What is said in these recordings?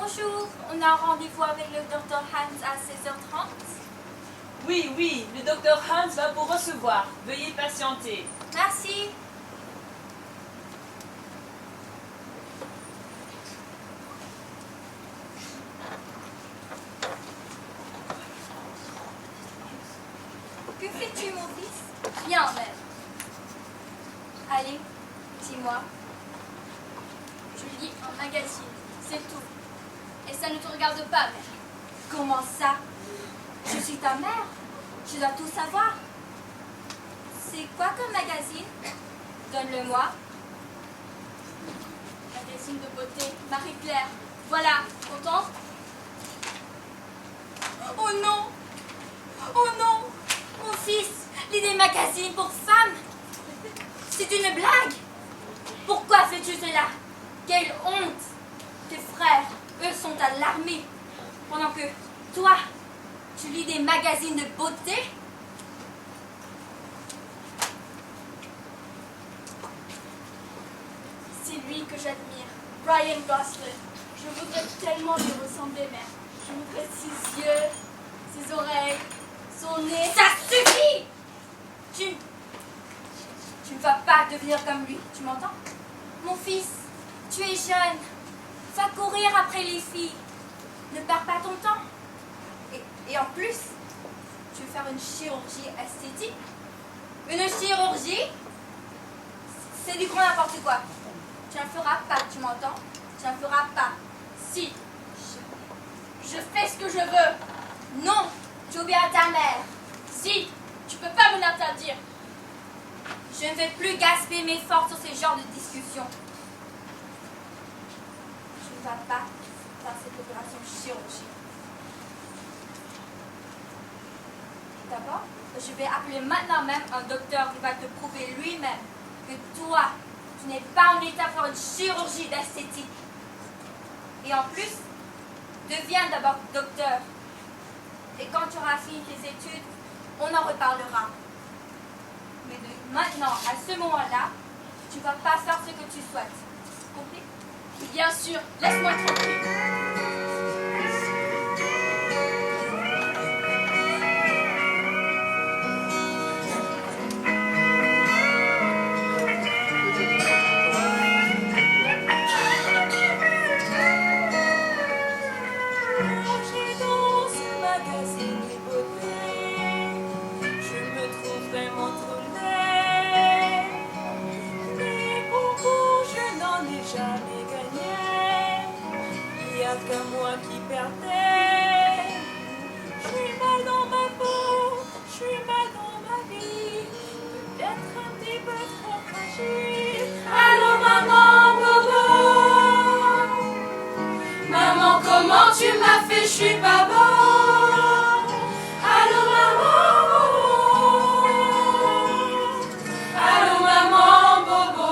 Bonjour, on a un rendez-vous avec le docteur Hans à 16h30. Oui, oui, le docteur Hans va vous recevoir. Veuillez patienter. Merci. Que fais-tu, mon fils? Rien, mère. Allez, dis-moi. Je lis un magazine, c'est tout. Et ça ne te regarde pas, mère. Comment ça? Je suis ta mère. Je dois tout savoir. C'est quoi comme magazine? Donne-le-moi. Magazine de beauté, Marie-Claire. Voilà, content? Oh non! Oh non! Mon fils, lis des magazines pour femmes! C'est une blague! Pourquoi fais-tu cela? Quelle honte! Tes frères, eux, sont à l'armée, pendant que toi, tu lis des magazines de beauté? C'est lui que j'admire, Ryan Gosling. Je voudrais tellement lui ressembler, mère. Je voudrais ses yeux, ses oreilles, son nez. Ça suffit! Tu ne vas pas devenir comme lui, tu m'entends? Mon fils, tu es jeune. Va courir après les filles. Ne perds pas ton temps. Et en plus, tu veux faire une chirurgie esthétique? Une chirurgie? C'est du grand n'importe quoi. Tu n'en feras pas, tu m'entends? Tu n'en feras pas. Si, je fais ce que je veux. Non, tu obéis à ta mère. Si, tu peux pas me l'interdire. Je ne vais plus gaspiller mes forces sur ce genre de discussion. Tu ne vas pas faire cette opération chirurgie. D'abord, je vais appeler maintenant même un docteur qui va te prouver lui-même que toi, tu n'es pas en état de faire une chirurgie d'esthétique. Et en plus, deviens d'abord docteur. Et quand tu auras fini tes études, on en reparlera. Mais de maintenant, à ce moment-là, tu ne vas pas faire ce que tu souhaites. Compris? Bien sûr, laisse-moi tranquille. Qu'à moi qui perdais. Je suis mal dans ma peau, je suis mal dans ma vie, peut-être un petit peu trop fragile. Allô maman, bobo. Maman, comment tu m'as fait, je suis pas bon. Allô maman, bobo. Allô maman, bobo.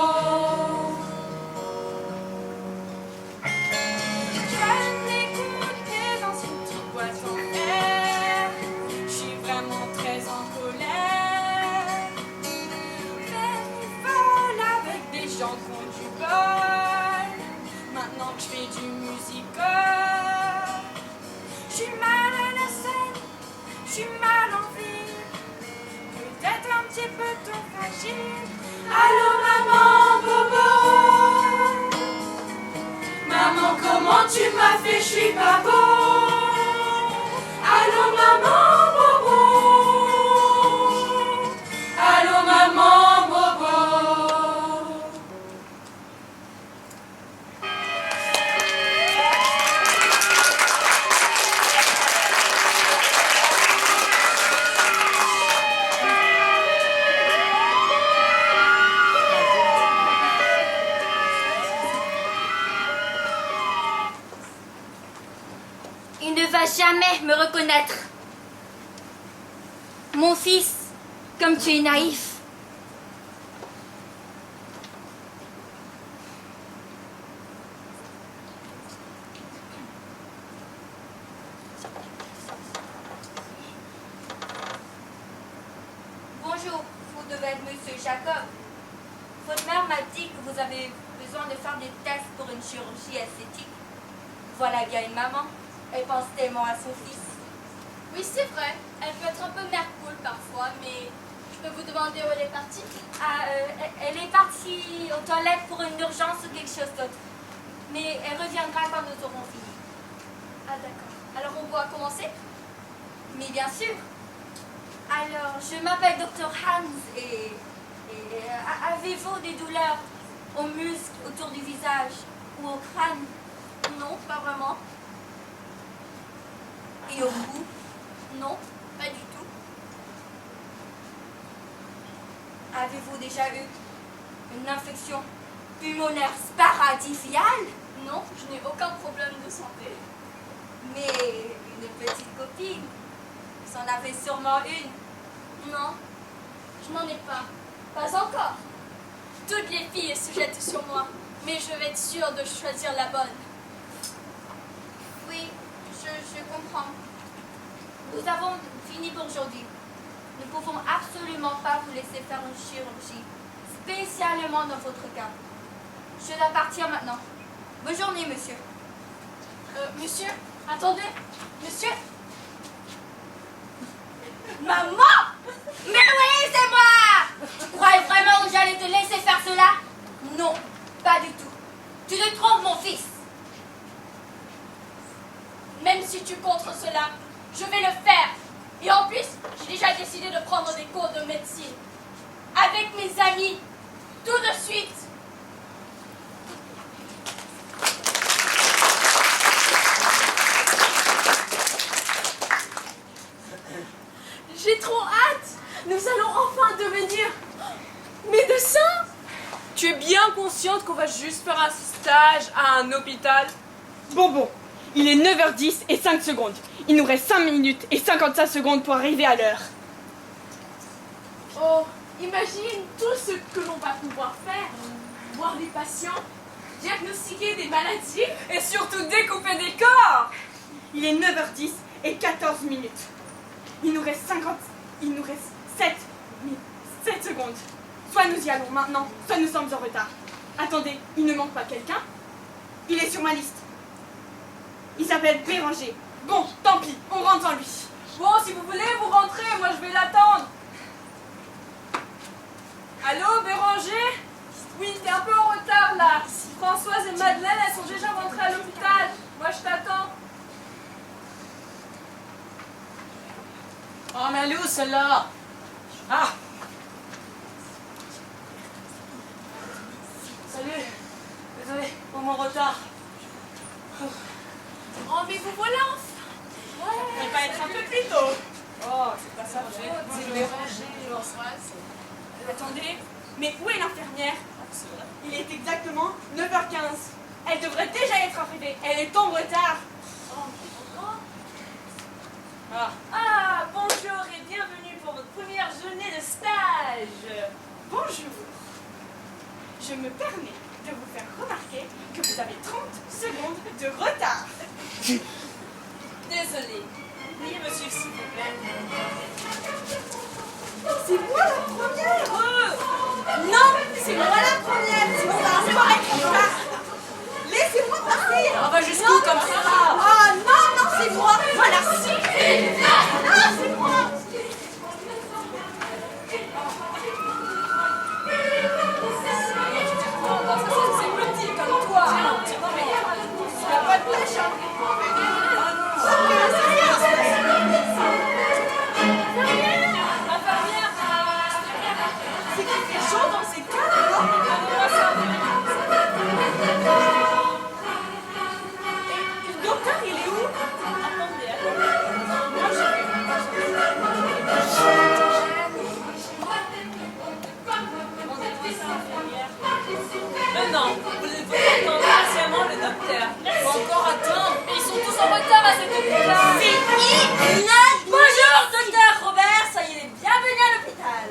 Maintenant que je fais du musical, je suis mal à la scène, je suis mal en vie, peut-être un petit peu trop fragile. Allô maman, bobo. Maman, comment tu m'as fait, je suis pas bon. Allô maman, bobo. Allô maman, bobo. Il ne va jamais me reconnaître. Mon fils, comme tu es naïf. Bonjour, vous devez être Monsieur Jacob. Votre mère m'a dit que vous avez besoin de faire des tests pour une chirurgie esthétique. Voilà bien une maman. Elle pense tellement à son fils. Oui, c'est vrai. Elle peut être un peu mère poule parfois, mais je peux vous demander où elle est partie? Elle est partie aux toilettes pour une urgence ou quelque chose d'autre. Mais elle reviendra quand nous aurons fini. Ah d'accord. Alors on doit commencer? Mais bien sûr. Alors, je m'appelle Dr Hans et avez-vous des douleurs aux muscles autour du visage ou au crâne? Non, pas vraiment. Et au cou? Non, pas du tout. Avez-vous déjà eu une infection pulmonaire sparadiviale? Non, je n'ai aucun problème de santé. Mais une petite copine, vous en avez sûrement une. Non, je n'en ai pas. Pas encore. Toutes les filles se jettent sur moi, mais je vais être sûre de choisir la bonne. Oui, je comprends. Nous avons fini pour aujourd'hui. Nous ne pouvons absolument pas vous laisser faire une chirurgie, spécialement dans votre cas. Je dois partir maintenant. Bonne journée, monsieur. Monsieur, attendez. Monsieur. Maman! Mais oui, c'est moi! Tu croyais vraiment que j'allais te laisser faire cela? Non, pas du tout. Tu te trompes, mon fils. Même si tu contre cela, je vais le faire. Et en plus, j'ai déjà décidé de prendre des cours de médecine. Avec mes amis. Tout de suite. J'ai trop hâte. Nous allons enfin devenir médecins. Tu es bien consciente qu'on va juste faire un stage à un hôpital? Bon, il est 9h10 et 5 secondes. Il nous reste 5 minutes et 55 secondes pour arriver à l'heure. Oh, imagine tout ce que l'on va pouvoir faire. Voir les patients, diagnostiquer des maladies. Et surtout découper des corps! Il est 9h10 et 14 minutes. Il nous reste 7 secondes. Soit nous y allons maintenant, soit nous sommes en retard. Attendez, il ne manque pas quelqu'un? Il est sur ma liste. Il s'appelle Béranger. Bon, tant pis, on rentre en lui. Bon, si vous voulez, vous rentrez, moi je vais l'attendre. Allô, Béranger? Oui, t'es un peu en retard là. Françoise et Madeleine, elles sont déjà rentrées à l'hôpital. Moi je t'attends. Oh, mais elle est où celle-là? Ah! Salut! Désolé pour mon retard. Oh, mais vous voilà enfin. Ouais. On va être un peu plus tôt. Oh, c'est pas ça, c'est Béranger. Attendez, mais où est l'infirmière? Il est exactement 9h15. Elle devrait déjà être arrivée. Elle est en retard. Ah, bonjour et bienvenue pour votre première journée de stage. Bonjour. Je me permets de vous faire remarquer que vous avez 30 secondes de retard. Désolé. Veuillez me suivre s'il vous plaît. C'est moi la première. Non, c'est moi la première. Sinon, ça va encore être en retard. Laissez-moi passer. On va jusqu'où comme ça? Ah non, c'est moi. Voilà. Ah, c'est moi. C'est petit comme toi. Il n'y a pas de plage, hein. C'est qu'il fait chaud dans ces cadres, non? Et le docteur, il est où? Moi, je vais. Maintenant, vous devez attendre patiemment le docteur. Faut encore attendre. Mais ils sont tous en retard à cet hôpital. Bonjour, docteur Robert, soyez les bienvenus à l'hôpital.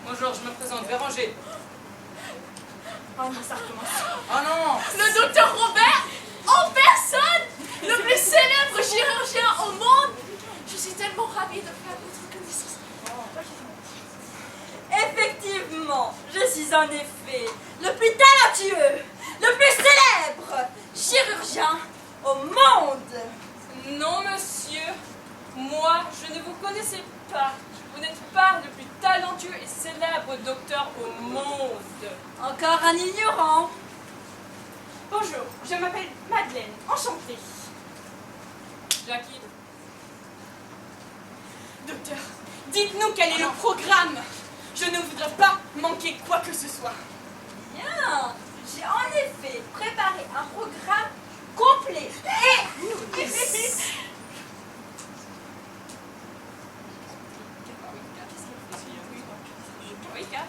Bonjour, je me présente, Béranger. Oh non, ça recommence. Oh non! Le docteur Robert, en personne, le plus célèbre chirurgien au monde. Je suis tellement ravie de faire votre connaissance. Effectivement, je suis en effet le plus talentueux, le plus célèbre chirurgien au monde. Non, monsieur. Moi, je ne vous connaissais pas. Vous n'êtes pas le plus talentueux et célèbre docteur au monde. Encore un ignorant. Bonjour, je m'appelle Madeleine, enchantée. Jackie. Docteur, dites-nous quel est le programme. Je ne voudrais pas manquer quoi que ce soit. Bien. J'ai en effet préparé un programme complet et... Oui, 4.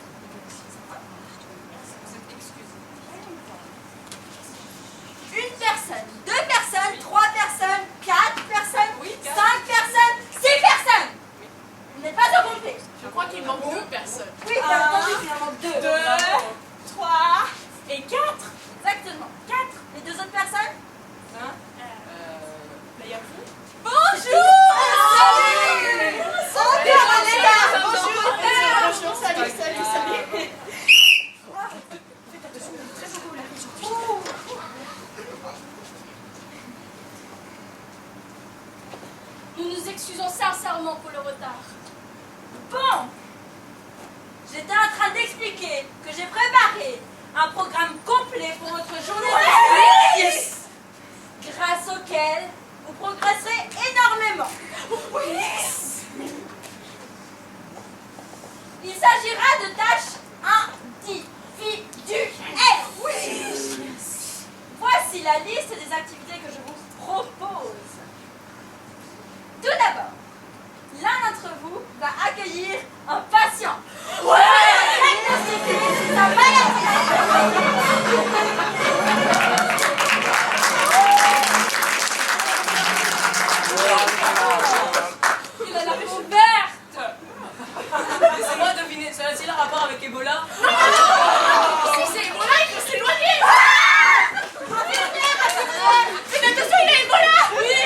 Une personne, 2 personnes, 3 personnes, 4 personnes, Oui, 5 4. personnes, 6 personnes. Vous n'êtes pas au complet. Je crois qu'il manque 2 personnes. Oui, bien entendu, il en manque 2. 2, 3 et 4. Exactement. 4. Les 2 autres personnes? Hein? Il y a vous. Bonjour. Salut. Encore un élève. Bonjour. Bonjour. Salut. Nous nous excusons sincèrement pour le retard. Bon. J'étais en train d'expliquer que j'ai préparé un programme complet pour votre journée de quiz, grâce auquel vous progresserez énormément. Il s'agira de tâches individuelles. Voici la liste des activités que je vous propose. Tout d'abord, l'un d'entre vous va accueillir un patient. Diagnostiquer sa maladie. Il a la peau verte. Laissez-moi deviner, ça a-t-il un rapport avec Ebola? Si c'est Ebola, il faut s'éloigner. Faites attention, il a Ebola. Oui.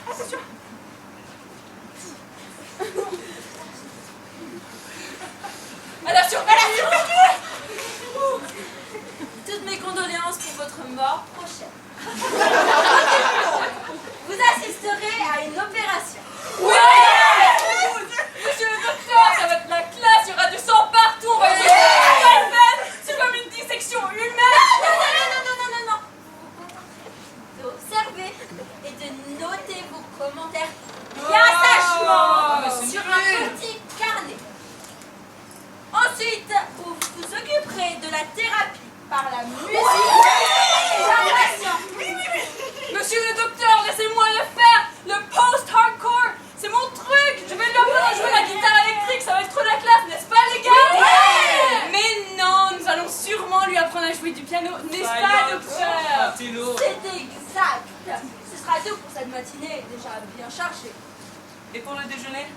Attention. Toutes mes condoléances pour votre mort prochaine. Vous assisterez à une opération. Monsieur le docteur, ça va être la classe, il y aura du sang partout, on va dire la fête. C'est comme une dissection humaine. Non. D'observer et de noter vos commentaires bien sagement c'est sur nul. un petit carnet. Ensuite, vous vous occuperez de la thérapie par la musique et la passion. Monsieur le docteur, laissez-moi le faire. Le post-hardcore, c'est mon truc. Je vais lui apprendre à jouer la guitare électrique, ça va être trop la classe, n'est-ce pas les gars? Mais non, nous allons sûrement lui apprendre à jouer du piano, n'est-ce pas, docteur? C'est exact. Ce sera tout pour cette matinée déjà bien chargée. Et pour le déjeuner?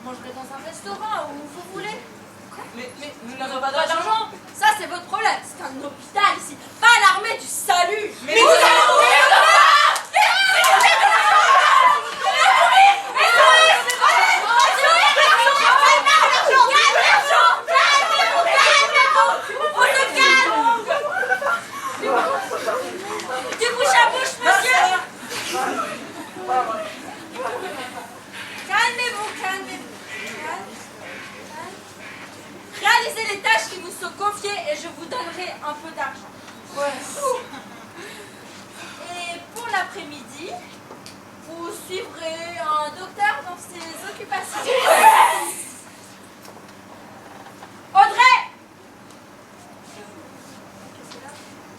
Vous mangerez dans un restaurant où vous voulez. Mais nous n'avons pas d'argent. Ça, c'est votre problème. C'est un hôpital ici, pas l'armée du salut. Mais nous allons mourir de faim. Du bouche à bouche, monsieur. Calmez-vous. Réalisez les tâches qui vous sont confiées et je vous donnerai un peu d'argent. Et pour l'après-midi, vous suivrez un docteur dans ses occupations. Audrey,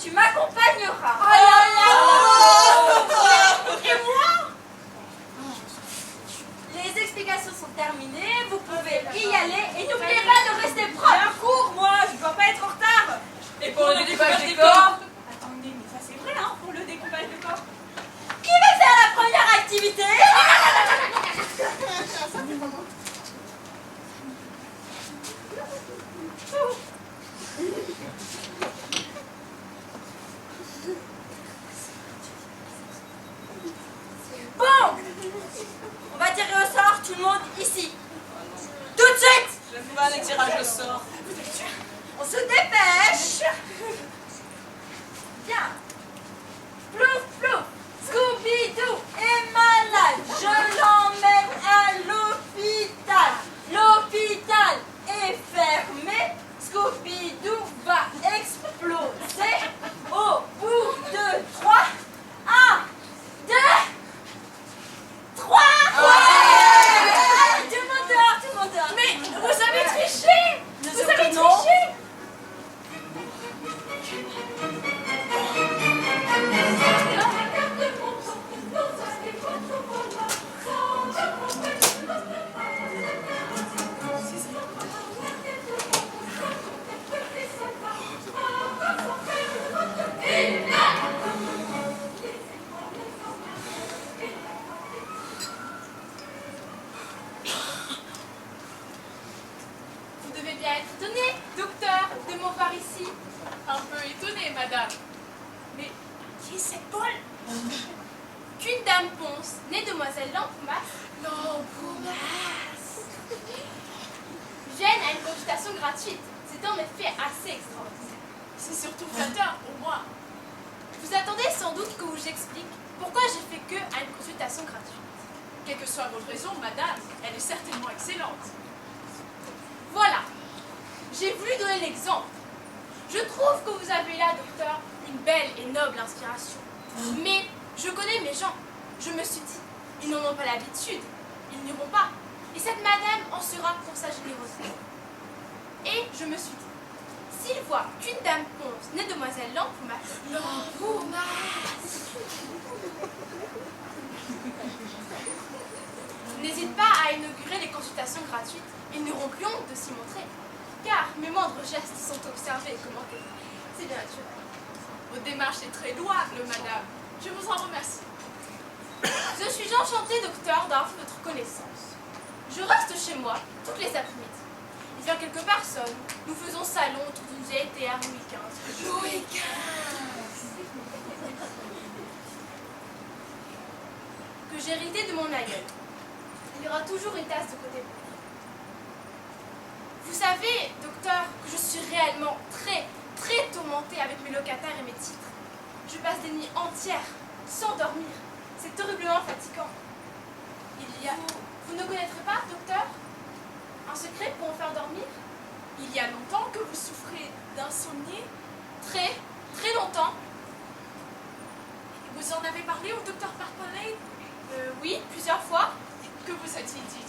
tu m'accompagneras. Et moi? Les explications sont terminées, vous pouvez y aller et n'oubliez pas de rester propre. Bien court, moi, je dois pas être en retard. Et pour le découpage des corps? Attendez, mais ça c'est vrai, hein, pour le découpage de corps. Qui veut faire la première activité? Bon, on va tirer au sort tout le monde ici. Tout de suite. J'aime pas les tirages au sort. On se dépêche. Mais qui est cette Paul? Qu'une dame Ponce, née demoiselle Lampoumas, vienne à une consultation gratuite. C'est en effet assez extraordinaire. C'est surtout flatteur pour moi. Vous attendez sans doute que je vous explique pourquoi j'ai fait que à une consultation gratuite. Quelle que soit votre raison, madame, elle est certainement excellente. Voilà, j'ai voulu donner l'exemple. Je trouve que vous avez là, docteur, une belle et noble inspiration. Mais je connais mes gens. Je me suis dit, ils n'en ont pas l'habitude. Ils n'iront pas. Et cette madame en sera pour sa générosité. Et je me suis dit, s'ils voient qu'une dame Ponce, née demoiselle Lampoumas, n'hésite pas à inaugurer les consultations gratuites, ils n'auront plus honte de s'y montrer. Car mes moindres gestes sont observés et commentés. C'est bien naturel. Votre démarche est très louable, madame. Je vous en remercie. Je suis enchantée, docteur, d'avoir fait votre connaissance. Je reste chez moi toutes les après-midi. Il vient quelques personnes. Nous faisons salon autour d'une vieille théâtre Louis XV. Louis XV. Que j'ai hérité de mon aïeul. Il y aura toujours une tasse de côté pour lui. Vous savez, docteur, que je suis réellement très tourmentée avec mes locataires et mes titres. Je passe des nuits entières sans dormir. C'est horriblement fatigant. Vous ne connaîtrez pas, docteur, un secret pour en faire dormir? Il y a longtemps que vous souffrez d'insomnie. Très longtemps. Vous en avez parlé au docteur Parpollet? Oui, plusieurs fois. Que vous a-t-il dit?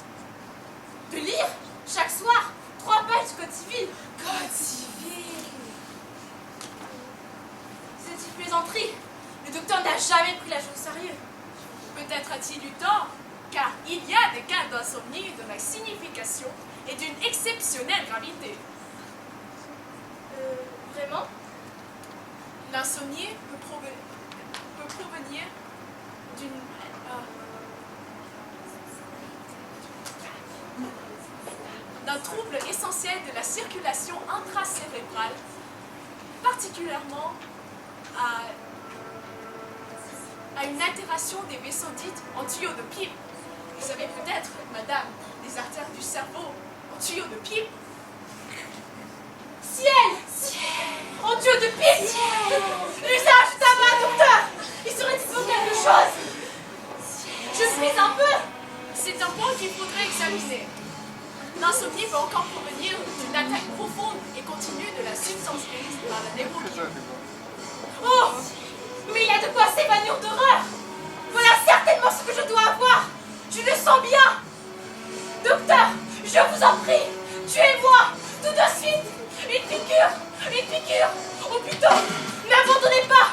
De lire, chaque soir, 3 pages du Code civil. Code civil. C'est une plaisanterie. Le docteur n'a jamais pris la chose au sérieux. Peut-être a-t-il eu tort, car il y a des cas d'insomnie de la signification et d'une exceptionnelle gravité. Vraiment? L'insomnie peut provenir d'un trouble essentiel de la circulation intracérébrale, particulièrement à une altération des vaisseaux dits en tuyaux de pipe. Vous savez peut-être, madame, les artères du cerveau en tuyaux de pipe. Ciel! En Dieu de pipe! L'usage du tabac, docteur! Il serait disons quelque chose! Je suis un peu! C'est un point qu'il faudrait examiner. L'insomnie peut encore provenir d'une attaque profonde et continue de la substance grise par la névrose. Oh! Mais il y a de quoi s'évanouir d'horreur! Voilà certainement ce que je dois avoir! Je le sens bien! Docteur, je vous en prie, tuez-moi! Tout de suite! Une piqûre! Une piqûre! Oh putain! N'abandonnez pas!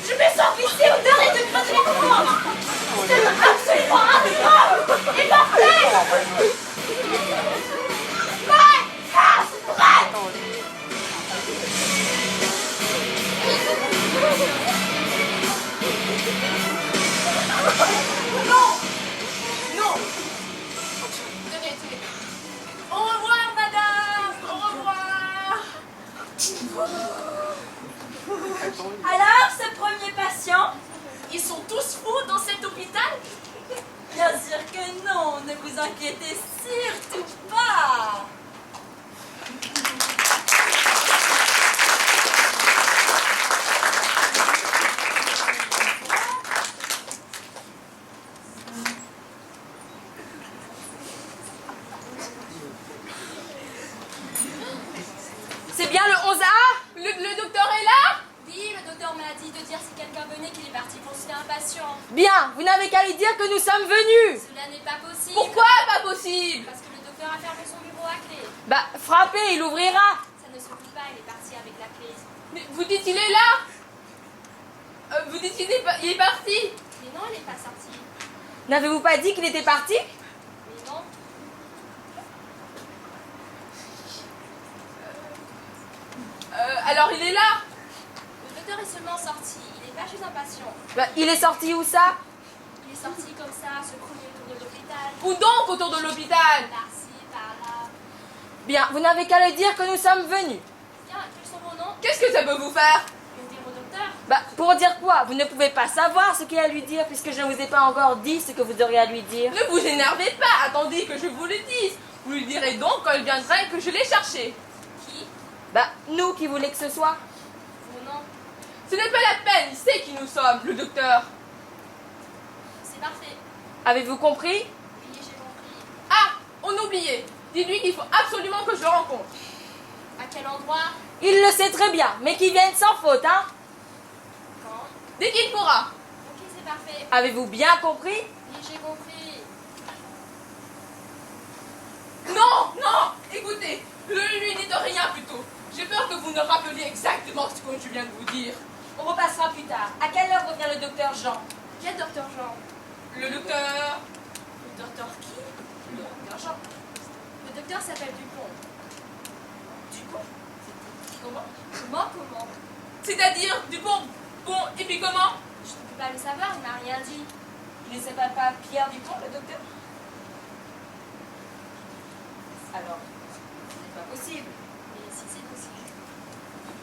Je me sens glisser au dernier degré de l'épouvante! C'est absolument incroyable! Et mortel! My house breath! Non! Tenez. Au revoir, madame! Au revoir! Alors, ce premier patient? Ils sont tous fous dans cet hôpital? Bien sûr que non, ne vous inquiétez surtout pas. C'est bien le 11A? Le docteur est là? Oui, le docteur m'a dit de dire si quelqu'un venait qu'il est parti consulter un patient. Bien, vous n'avez qu'à lui dire que nous sommes venus. Cela n'est pas possible. Pourquoi pas possible? Parce que le docteur a fermé son bureau à clé. Bah, frappez, il ouvrira. Ça ne se peut pas, il est parti avec la clé. Mais vous dites il est là? Vous dites il est parti? Mais non, il n'est pas sorti. N'avez-vous pas dit qu'il était parti? Mais non. Alors il est là? Le docteur est seulement sorti. Il n'est pas chez un patient. Bah, il est sorti où ça? Il est sorti comme ça, se promener autour de l'hôpital. Où donc autour de l'hôpital? Par-ci, par-là. Bien, vous n'avez qu'à lui dire que nous sommes venus. Bien, quels sont vos noms? Qu'est-ce que ça peut vous faire? Je vais dire au docteur. Bah, pour dire quoi? Vous ne pouvez pas savoir ce qu'il y a à lui dire puisque je ne vous ai pas encore dit ce que vous auriez à lui dire. Ne vous énervez pas, attendez que je vous le dise. Vous lui direz donc quand il viendra et que je l'ai cherché. Qui? Bah, nous qui voulez que ce soit. Mon nom. Ce n'est pas la peine, il sait qui nous sommes, le docteur. C'est parfait. Avez-vous compris? Oui, j'ai compris. Ah, on oubliait. Dis-lui qu'il faut absolument que je le rencontre. À quel endroit? Il le sait très bien, mais qu'il vienne sans faute, hein? Quand? Dès qu'il pourra. Ok, c'est parfait. Avez-vous bien compris? Oui, j'ai compris. Non, non, écoutez, ne lui dites rien plutôt. J'ai peur que vous ne rappeliez exactement ce que je viens de vous dire. On repassera plus tard. À quelle heure revient le docteur Jean? Quel docteur Jean? Le docteur... Le docteur qui? Le docteur Jean. Le docteur s'appelle Dupont. Dupont. Comment? Comment? C'est-à-dire, du bon, et puis comment? Je ne peux pas le savoir, il m'a rien dit. Il ne s'appelle pas Pierre Dupont, le docteur? Alors, ce n'est pas possible. Mais si c'est possible.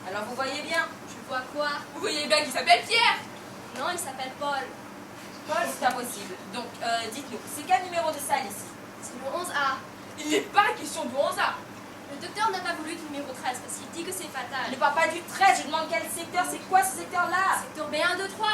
Alors vous voyez bien. Je vois quoi? Vous voyez bien qu'il s'appelle Pierre. Non, il s'appelle Paul. Paul, c'est impossible. Donc, dites-nous, c'est quel numéro de salle ici? C'est le 11A. Il n'est pas question de 11A. Le docteur n'a pas voulu du numéro 13 parce qu'il dit que c'est Je fatal. ne parle pas du 13, je demande quel secteur, c'est quoi ce secteur-là? Secteur B1, 2, 3.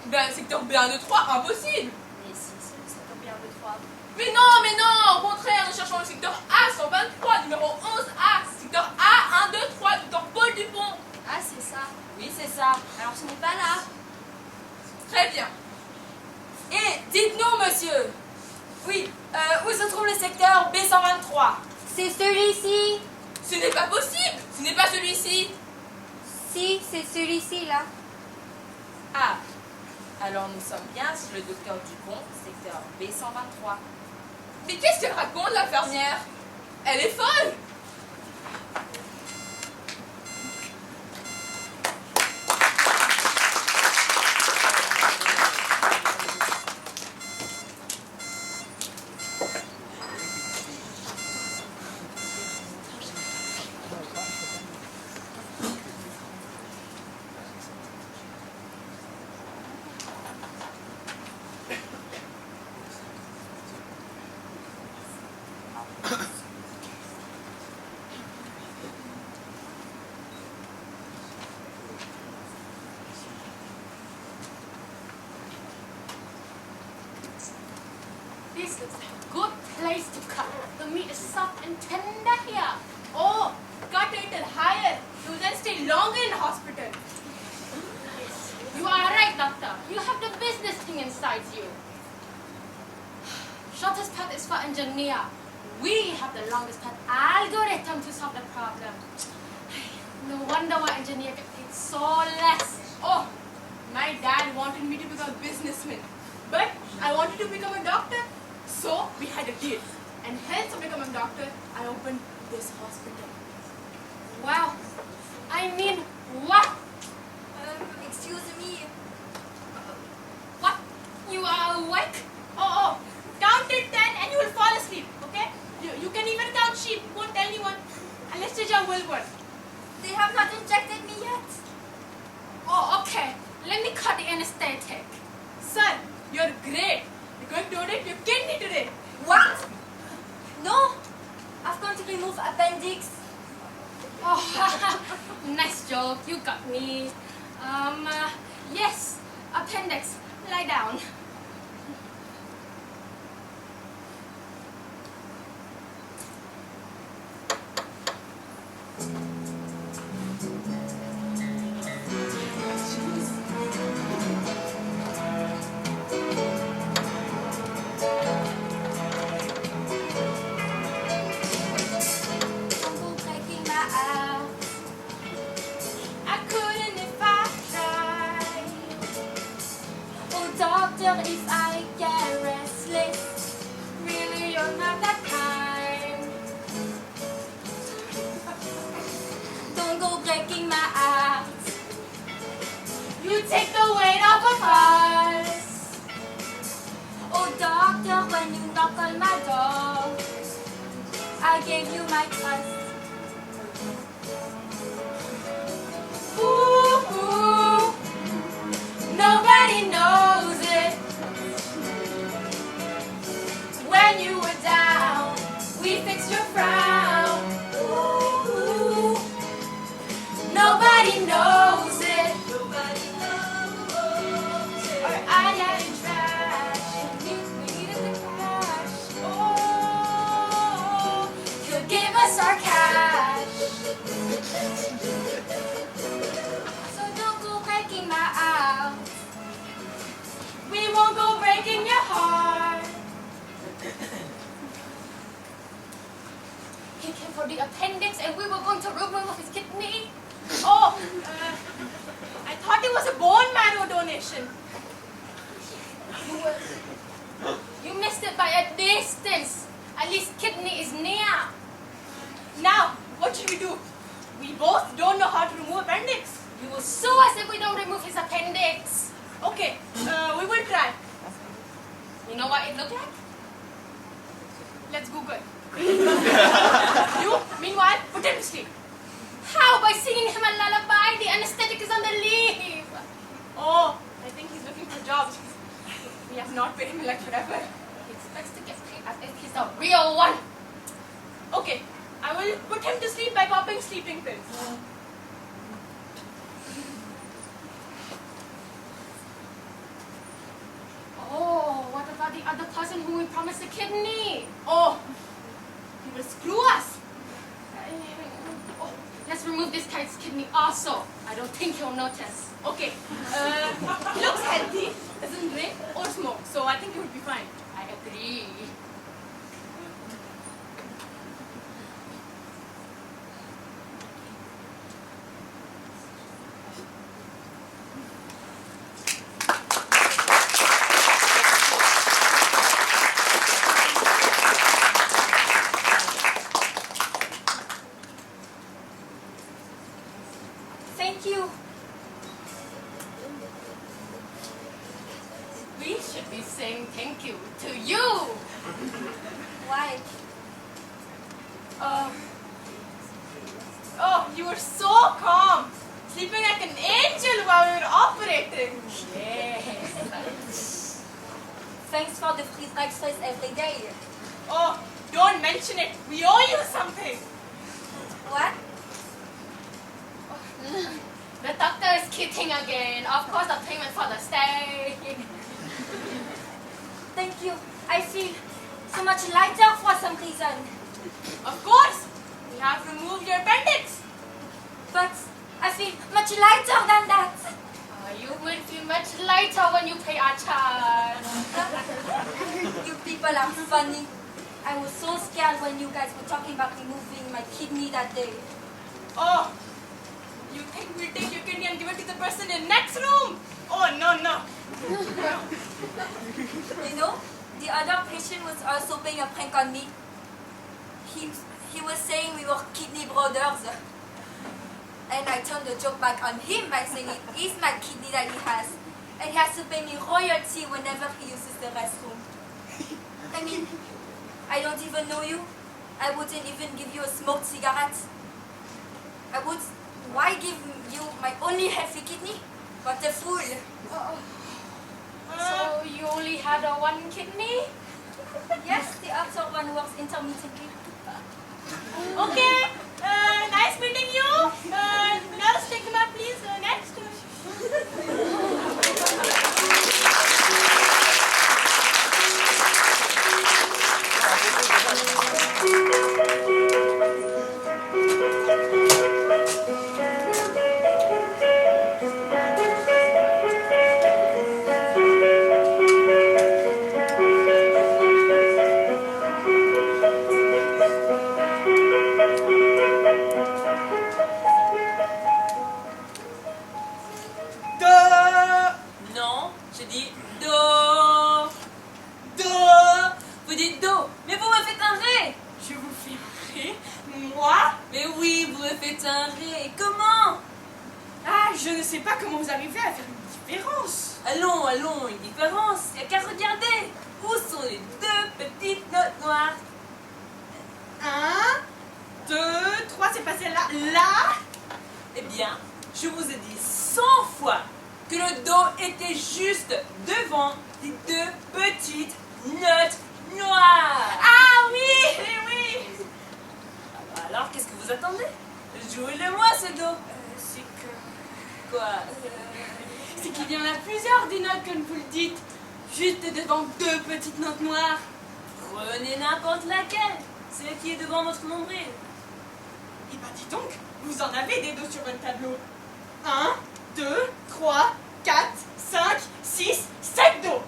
Ben, secteur B1, 2, 3, impossible. Mais si, c'est le secteur B1, 2, 3. Mais non, au contraire, nous cherchons le secteur A123, numéro 11A, secteur A1, 2, 3, docteur Paul Dupont. Ah, c'est ça. Oui, c'est ça. Alors ce n'est pas là. Très bien. Et dites-nous, monsieur. Oui, où se trouve le secteur B123? C'est celui-ci. Ce n'est pas possible, ce n'est pas celui-ci. Si, c'est celui-ci là. Ah, alors nous sommes bien sur le docteur Dupont, secteur B123. Mais qu'est-ce qu'elle raconte, l'infirmière? Elle est folle. This looks like a good place to cut. The meat is soft and tender here. Oh, cut a little higher. You then stay longer in hospital. Yes, you are right, doctor. You have the business thing inside you. Shortest path is for engineer. We have the longest path algorithm to solve the problem. No wonder why engineer get paid so less. Oh, my dad wanted me to become a businessman. But I wanted to become a doctor. So we had a deal. And hence to become a doctor, I opened this hospital. Wow. I mean, what? Excuse me. What? You are awake? Oh. Count till 10 and you will fall asleep, okay? You can even count sheep. Won't tell anyone. Anesthesia will work. They have not injected me yet. Oh, okay. Let me cut the anesthetic. Son, you're great. You're going to donate your kidney today. What? No. I've come to remove appendix. Oh, nice joke. You got me. Yes. Appendix. Lie down. Tongue breaking my heart. I couldn't if I tried. Oh, doctor, if I get restless, really you're not that kind. Don't go breaking my heart. You take the weight off of us. Oh, doctor, when you knock on my door, I gave you my trust. Ooh, ooh. us our cash. So don't go breaking my out. We won't go breaking your heart. He came for the appendix and we were going to remove his kidney. Oh, I thought it was a bone marrow donation. You missed it by a distance. At least kidney is near. Now, what should we do? We both don't know how to remove appendix. You will sue us if we don't remove his appendix. Okay, we will try. You know what it looked like? Let's Google. You, meanwhile, put him to sleep. How? By singing him a lullaby? The anesthetic is on the leave. Oh, I think he's looking for jobs. We have not paid him like forever. He expects to get paid as if he's the real one. Okay, I will put him to sleep by popping sleeping pills. Oh, what about the other person who we promised a kidney? Oh, he will screw us. Oh, let's remove this guy's kidney also. I don't think he'll notice. Okay, he looks healthy, doesn't drink or smoke, so I think he would be fine. I agree. Thank you. We should be saying thank you to you. Why? Oh, you were so calm, sleeping like an angel while we were operating. Thanks for the free breakfast every day. Oh, don't mention it. We owe you something. What? The doctor is kidding again. Of course, the payment for the stay. Thank you. I feel so much lighter for some reason. Of course, we have removed your appendix. But I feel much lighter than that. You will feel much lighter when you pay our charge. You people are funny. I was so scared when you guys were talking about removing my kidney that day. Oh, you think we'll take your kidney and give it to the person in next room? Oh, no, no. You know, the other patient was also playing a prank on me. He was saying we were kidney brothers. And I turned the joke back on him by saying it is my kidney that he has. And he has to pay me royalty whenever he uses the restroom. I mean, I don't even know you. I wouldn't even give you a smoked cigarette. Why give you my only healthy kidney? What a fool. So you only had a one kidney? Yes, the other one works intermittently. Okay, nice meeting you. Nurse, take him out, please. Next. Non, je dis do. Do. Vous dites do, mais vous me faites un ré. Je vous fais rire. Moi? Mais oui, vous me faites un ré. Comment? Ah, je ne sais pas comment vous arrivez à faire une différence. Allons, allons, une différence. Il n'y a qu'à regarder. Où sont les deux petites notes noires? 1, 2, 3, c'est pas celle-là. Là. Eh bien, je vous ai dit 100 fois que le do était juste devant les deux petites notes noires. Ah oui, oui, oui. Alors, qu'est-ce que vous attendez? Jouez-le-moi, ce do. C'est que... Quoi? C'est qu'il y en a plusieurs des notes comme vous le dites. Juste devant deux petites notes noires. Prenez n'importe laquelle. Celle qui est devant votre nombril. Eh ben dis donc, vous en avez des dos sur votre tableau. 1, 2, 3, 4, 5, 6, 7 dos.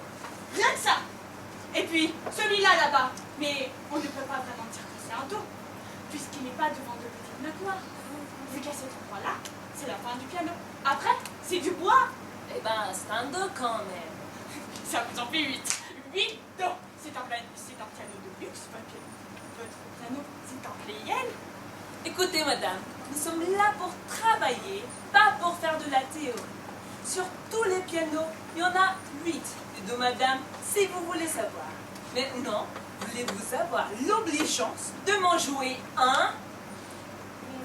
Rien que ça. Et puis, celui-là là-bas. Mais on ne peut pas vraiment dire que c'est un dos, puisqu'il n'est pas devant de petites notes noires. Vu qu'à cet endroit-là, c'est la fin du piano. Après, c'est du bois. Eh ben, c'est un do quand même. Ça vous en fait 8. 8 do. C'est un piano de luxe, votre piano, c'est un playel. Écoutez, madame, nous sommes là pour travailler, pas pour faire de la théorie. Sur tous les pianos, il y en a 8 de do, madame, si vous voulez savoir. Maintenant, voulez-vous avoir l'obligeance de m'en jouer un?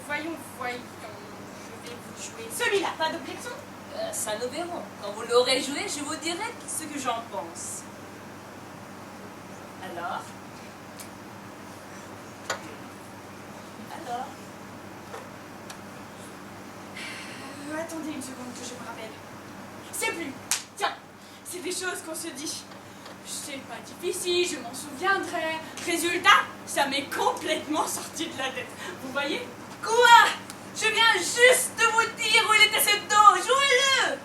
Voyons, je vais vous jouer celui-là, pas d'objection. Ça nous verrons. Quand vous l'aurez joué, je vous dirai ce que j'en pense. Alors? Attendez une seconde que je me rappelle. C'est plus. Tiens, c'est des choses qu'on se dit. C'est pas difficile, je m'en souviendrai. Résultat, ça m'est complètement sorti de la tête. Vous voyez? Quoi? Je viens juste de vous dire où il était ce do. Jouez-le!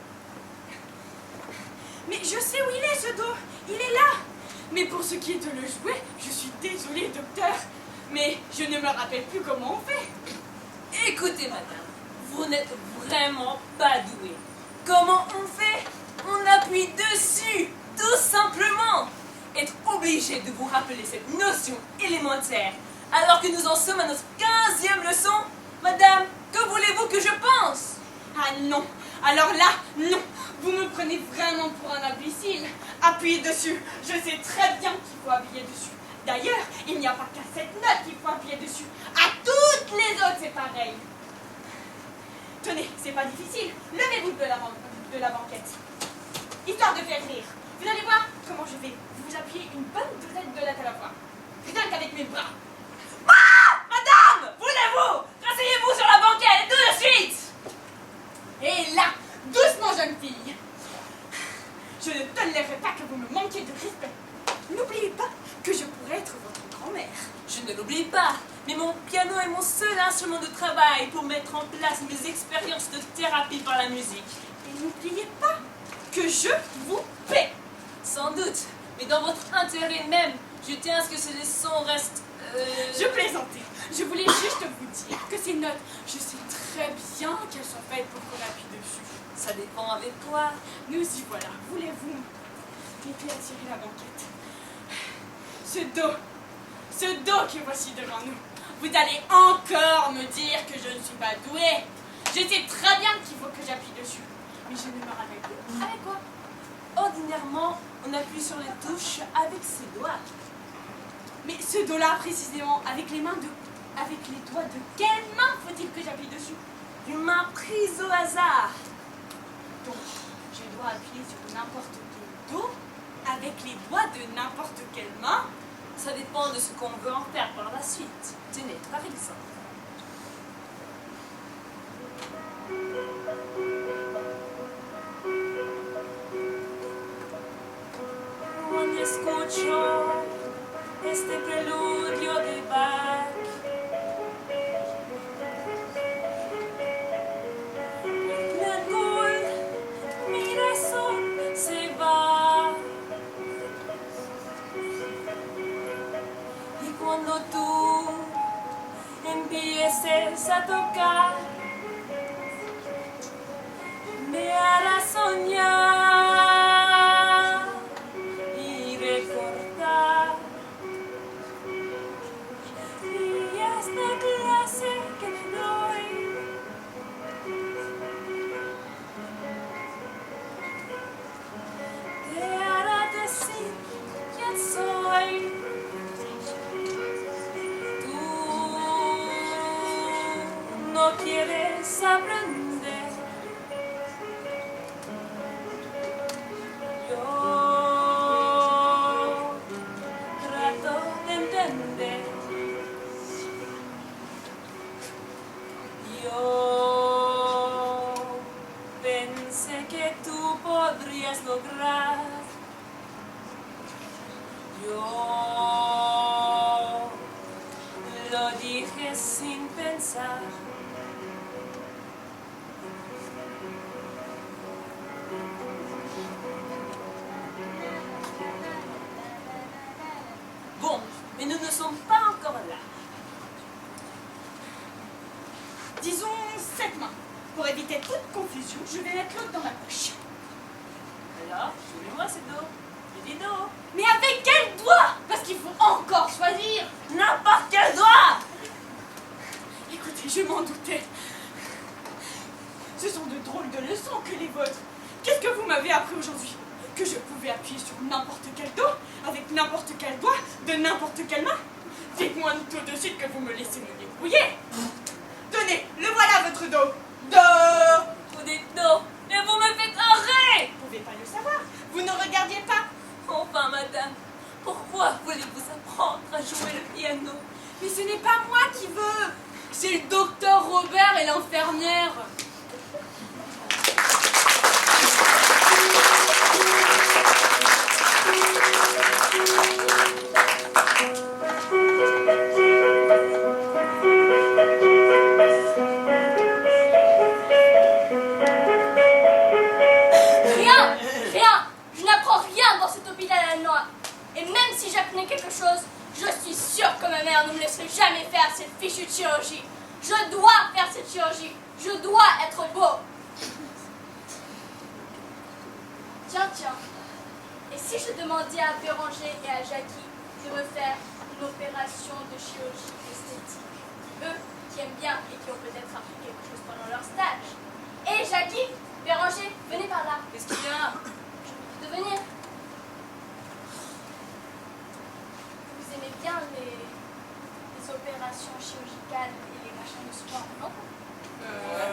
Mais je sais où il est ce dos. Il est là. Mais pour ce qui est de le jouer, je suis désolée, docteur. Mais je ne me rappelle plus comment on fait. Écoutez, madame, vous n'êtes vraiment pas douée. Comment on fait? On appuie dessus, tout simplement. Être obligé de vous rappeler cette notion élémentaire, alors que nous en sommes à notre 15e leçon? Madame, que voulez-vous que je pense? Ah non. Alors là, non. Vous me prenez vraiment pour un imbécile. Appuyez dessus. Je sais très bien qu'il faut appuyer dessus. D'ailleurs, il n'y a pas qu'à cette note qu'il faut appuyer dessus. À toutes les autres, c'est pareil. Tenez, c'est pas difficile. Levez-vous de la banquette. Histoire de faire rire. Vous allez voir comment je vais vous appuyer une bonne douzaine de notes à la fois. Rien qu'avec mes bras. Ah! Madame! Voulez-vous? Rasseyez-vous sur la banquette, tout de suite! Et là, doucement, jeune fille. Je ne tolérerai pas que vous me manquiez de respect. N'oubliez pas que je pourrais être votre grand-mère. Je ne l'oublie pas, mais mon piano est mon seul instrument de travail pour mettre en place mes expériences de thérapie par la musique. Et n'oubliez pas que je vous paie. Sans doute, mais dans votre intérêt même, je tiens à ce que ces leçons restent... Je plaisantais. Je voulais juste vous dire que ces notes, je sais très bien qu'elles sont faites pour qu'on appuie dessus. Ça dépend avec quoi. Nous y voilà. Voulez-vous m'aider à tirer la banquette? Ce dos que voici devant nous. Vous allez encore me dire que je ne suis pas douée. Je sais très bien qu'il faut que j'appuie dessus. Mais je ne me rappelle plus. Avec quoi? Ordinairement, on appuie sur les touches avec ses doigts. Mais ce dos-là, précisément, avec les doigts de quelle main faut-il que j'appuie dessus? Une main prise au hasard. Donc, je dois appuyer sur n'importe quel dos avec les doigts de n'importe quelle main. Ça dépend de ce qu'on veut en faire par la suite. Tenez, par exemple. Cuando escucho este preludio de Bach, mi razón se va. Y cuando tú empieces a tocar, me harás soñar y recordar días de clase que te doy. Te hará decir quién soy. Tú no quieres aprender. Yo trato de entender. Yo pensé que tú podrías lograr. Yo lo dije sin pensar. bizarre. Bon, mais nous ne sommes pas encore là. Disons 7 mains. Pour éviter toute confusion, je vais mettre l'autre dans ma poche. Alors, trouvez-moi ce dos. Il est dos. Mais avec quel doigt? Parce qu'il faut encore choisir. N'importe quel doigt. Écoutez, je m'en doutais. Ce sont de drôles de leçons que les vôtres. Qu'est-ce que vous m'avez appris aujourd'hui? Que je pouvais appuyer sur n'importe quel dos, avec n'importe quel doigt, de n'importe quelle main? Dites-moi tout de suite que vous me laissez me débrouiller. Tenez, le voilà votre dos. Do. Vous dites dos, mais vous me faites un ré. Vous ne pouvez pas le savoir. Vous ne regardiez pas. Enfin, madame, pourquoi voulez-vous apprendre à jouer le piano? Mais ce n'est pas moi qui veux. C'est le docteur Robert et l'infirmière. Rien. Je n'apprends rien dans cet hôpital allemand. Et même si j'apprenais quelque chose, je suis sûre que ma mère ne me laisserait jamais faire cette fichue de chirurgie. Je dois faire cette chirurgie. Je dois être beau. Tiens. Et si je demandais à Béranger et à Jackie de me faire une opération de chirurgie esthétique? Eux qui aiment bien et qui ont peut-être appris quelque chose pendant leur stage. Et Jackie, Béranger, venez par là. Qu'est-ce qu'il y a? De venir. Vous aimez bien les opérations chirurgicales et les machins de sport, non?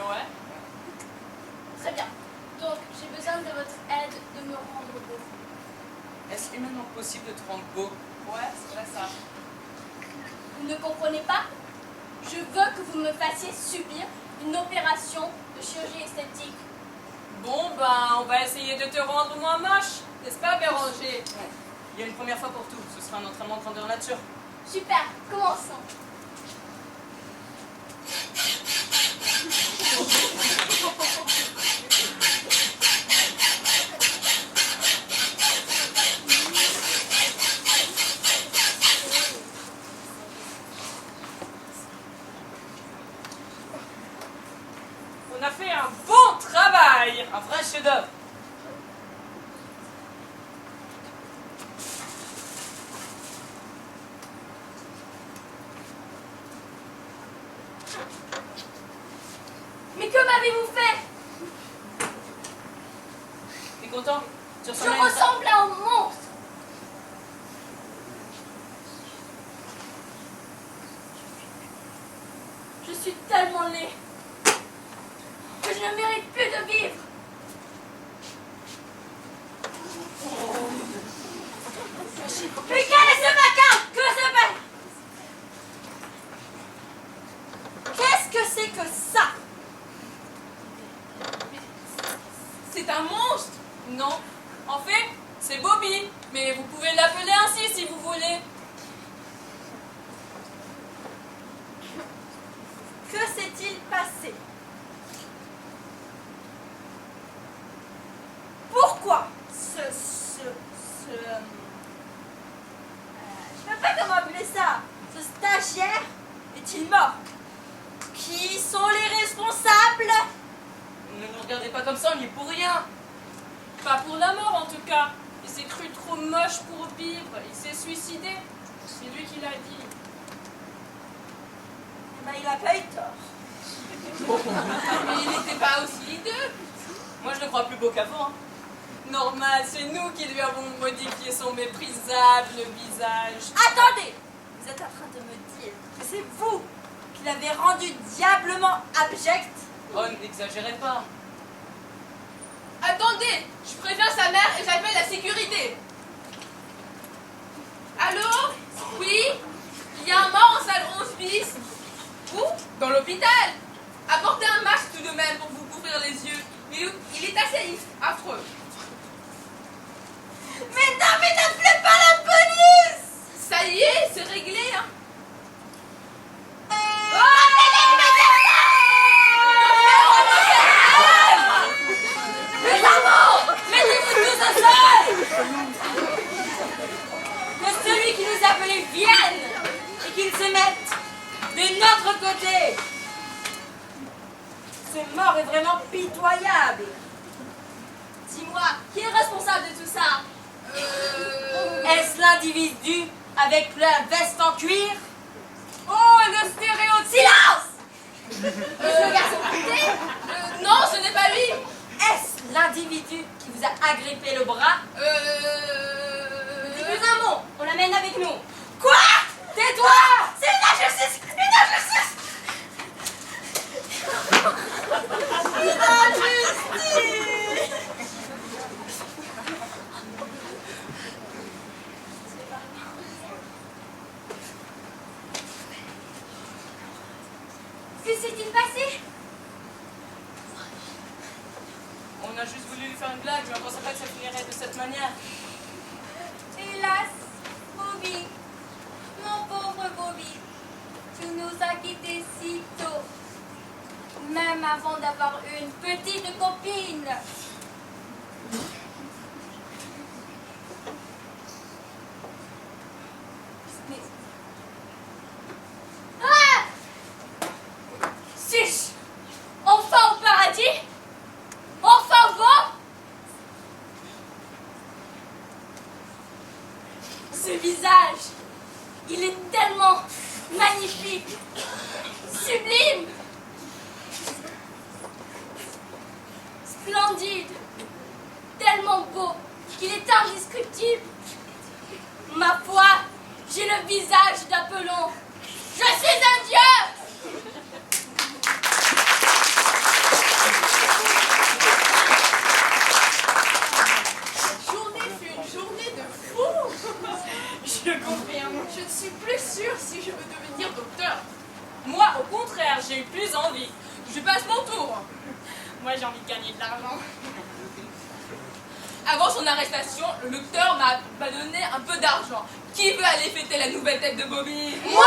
Ouais. Très bien. Donc, j'ai besoin de votre aide de me rendre beau. Est-ce humainement possible de te rendre beau? Ouais, c'est vrai ça. Vous ne comprenez pas? Je veux que vous me fassiez subir une opération de chirurgie esthétique. Bon, ben, on va essayer de te rendre moins moche, n'est-ce pas, Béranger? Il y a une première fois pour tout, ce sera un entraînement de grandeur nature. Super, commençons. On a fait un bon travail, un vrai chef-d'œuvre. Mais que m'avez-vous fait? T'es content? Tu Je ressembles à une ressemble à un monstre. Je suis tellement laid que je ne mérite plus de vivre. Mais quel est ce vacarme? Que se passe? Qu'est-ce que c'est que ça? C'est un monstre? Non. En fait, c'est Bobby. Mais vous pouvez l'appeler ainsi si vous voulez. Que s'est-il passé? Pourquoi je sais pas comment appeler ça. Ce stagiaire est-il mort? Qui sont les responsables? Ne nous regardez pas comme ça, on n'y est pour rien. Pas pour la mort en tout cas. Il s'est cru trop moche pour vivre. Il s'est suicidé. C'est lui qui l'a dit. Ben, il a pas eu tort. Mais il n'était pas aussi hideux. Moi je le crois plus beau qu'avant. Hein. Normal, c'est nous qui lui avons modifié son méprisable visage. Attendez! Vous êtes en train de me dire que c'est vous qui l'avez rendu diablement abject? Oh, n'exagérez pas. Attendez, je préviens sa mère et j'appelle la sécurité. Allô? Oui? Il y a un mort en salle 11 bis. Où? Dans l'hôpital. Apportez un masque tout de même pour vous couvrir les yeux. Il est assez affreux. Mais non, mais n'appelez pas la police! Ça y est, c'est réglé, hein. Appelez le l'autre côté. Ce mort est vraiment pitoyable. Dis-moi, qui est responsable de tout ça? Est-ce l'individu avec la veste en cuir? Oh, le stéréotype! Silence! Est-ce le garçon couté? Non, ce n'est pas lui! Est-ce l'individu qui vous a agrippé le bras? Dites-nous un mot, on l'amène avec nous. Quoi? Tais-toi! C'est une injustice! Une injustice! Que s'est-il passé? On a juste voulu lui faire une blague, je ne pensais pas que ça finirait de cette manière. Hélas, Bobby, mon pauvre Bobby, tu nous as quittés si tôt, même avant d'avoir une petite copine. Mais... Ah! Suis-je enfin au paradis? Enfin bon? Ce visage, il est tellement magnifique, sublime, splendide, tellement beau qu'il est indescriptible. Ma foi, j'ai le visage d'Apollon. Je suis un dieu! Cette journée fut une journée de fou. Je confirme. Je ne suis plus sûre si je veux devenir docteur. Moi, au contraire, j'ai eu plus envie. Je passe mon tour. Moi, j'ai envie de gagner de l'argent. Avant son arrestation, le docteur m'a donné un peu d'argent. Qui veut aller fêter la nouvelle tête de Bobby? Moi!